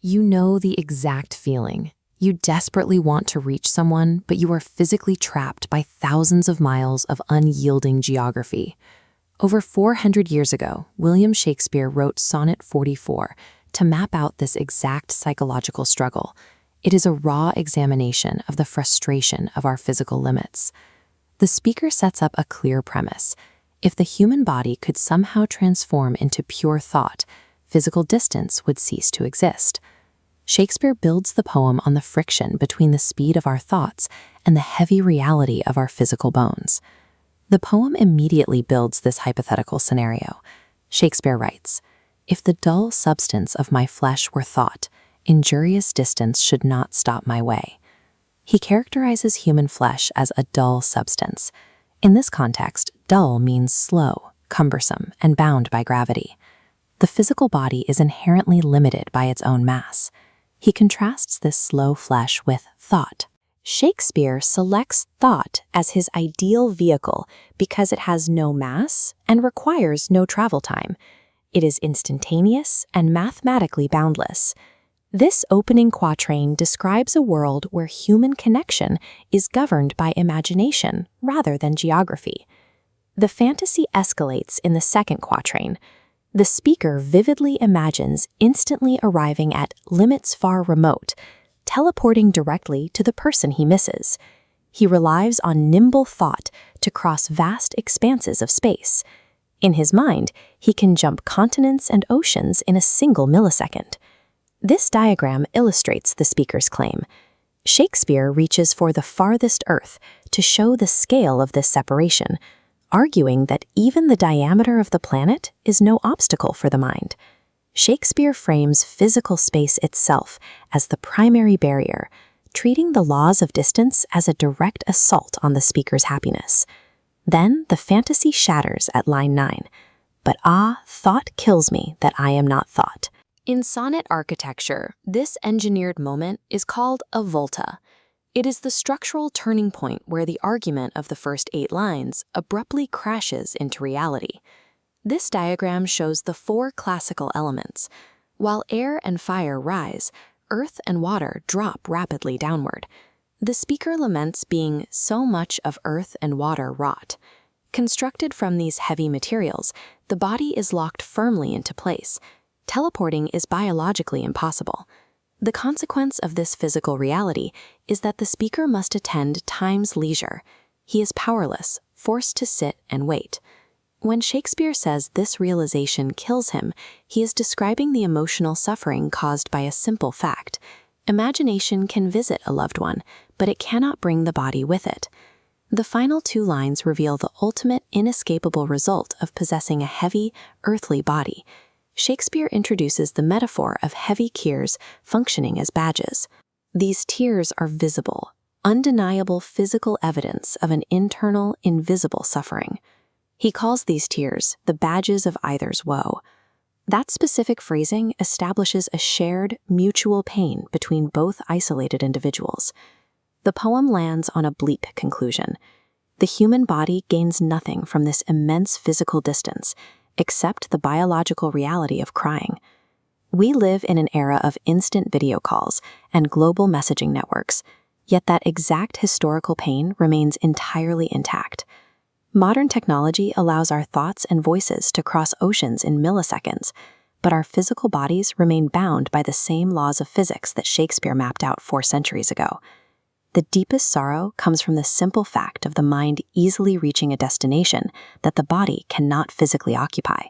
You know the exact feeling. You desperately want to reach someone, but you are physically trapped by thousands of miles of unyielding geography. Over 400 years ago, William Shakespeare wrote Sonnet 44 to map out this exact psychological struggle. It is a raw examination of the frustration of our physical limits. The speaker sets up a clear premise. If the human body could somehow transform into pure thought, physical distance would cease to exist. Shakespeare builds the poem on the friction between the speed of our thoughts and the heavy reality of our physical bones. The poem immediately builds this hypothetical scenario. Shakespeare writes, "If the dull substance of my flesh were thought, injurious distance should not stop my way." He characterizes human flesh as a dull substance. In this context, dull means slow, cumbersome, and bound by gravity. The physical body is inherently limited by its own mass. He contrasts this slow flesh with thought. Shakespeare selects thought as his ideal vehicle because it has no mass and requires no travel time. It is instantaneous and mathematically boundless. This opening quatrain describes a world where human connection is governed by imagination rather than geography. The fantasy escalates in the second quatrain. The speaker vividly imagines instantly arriving at limits far remote, teleporting directly to the person he misses. He relies on nimble thought to cross vast expanses of space. In his mind, he can jump continents and oceans in a single millisecond. This diagram illustrates the speaker's claim. Shakespeare reaches for the farthest earth to show the scale of this separation, arguing that even the diameter of the planet is no obstacle for the mind. Shakespeare frames physical space itself as the primary barrier, treating the laws of distance as a direct assault on the speaker's happiness. Then the fantasy shatters at line 9. "But thought kills me that I am not thought." In sonnet architecture, this engineered moment is called a volta. It is the structural turning point where the argument of the first 8 lines abruptly crashes into reality. This diagram shows the 4 classical elements. While air and fire rise, earth and water drop rapidly downward. The speaker laments being so much of earth and water rot. Constructed from these heavy materials, the body is locked firmly into place. Teleporting is biologically impossible. The consequence of this physical reality is that the speaker must attend time's leisure. He is powerless, forced to sit and wait. When Shakespeare says this realization kills him, he is describing the emotional suffering caused by a simple fact. Imagination can visit a loved one, but it cannot bring the body with it. The final 2 lines reveal the ultimate, inescapable result of possessing a heavy, earthly body. Shakespeare introduces the metaphor of heavy tears functioning as badges. These tears are visible, undeniable physical evidence of an internal, invisible suffering. He calls these tears the badges of either's woe. That specific phrasing establishes a shared, mutual pain between both isolated individuals. The poem lands on a bleak conclusion. The human body gains nothing from this immense physical distance, except the biological reality of crying. We live in an era of instant video calls and global messaging networks, yet that exact historical pain remains entirely intact. Modern technology allows our thoughts and voices to cross oceans in milliseconds, but our physical bodies remain bound by the same laws of physics that Shakespeare mapped out 4 centuries ago. The deepest sorrow comes from the simple fact of the mind easily reaching a destination that the body cannot physically occupy.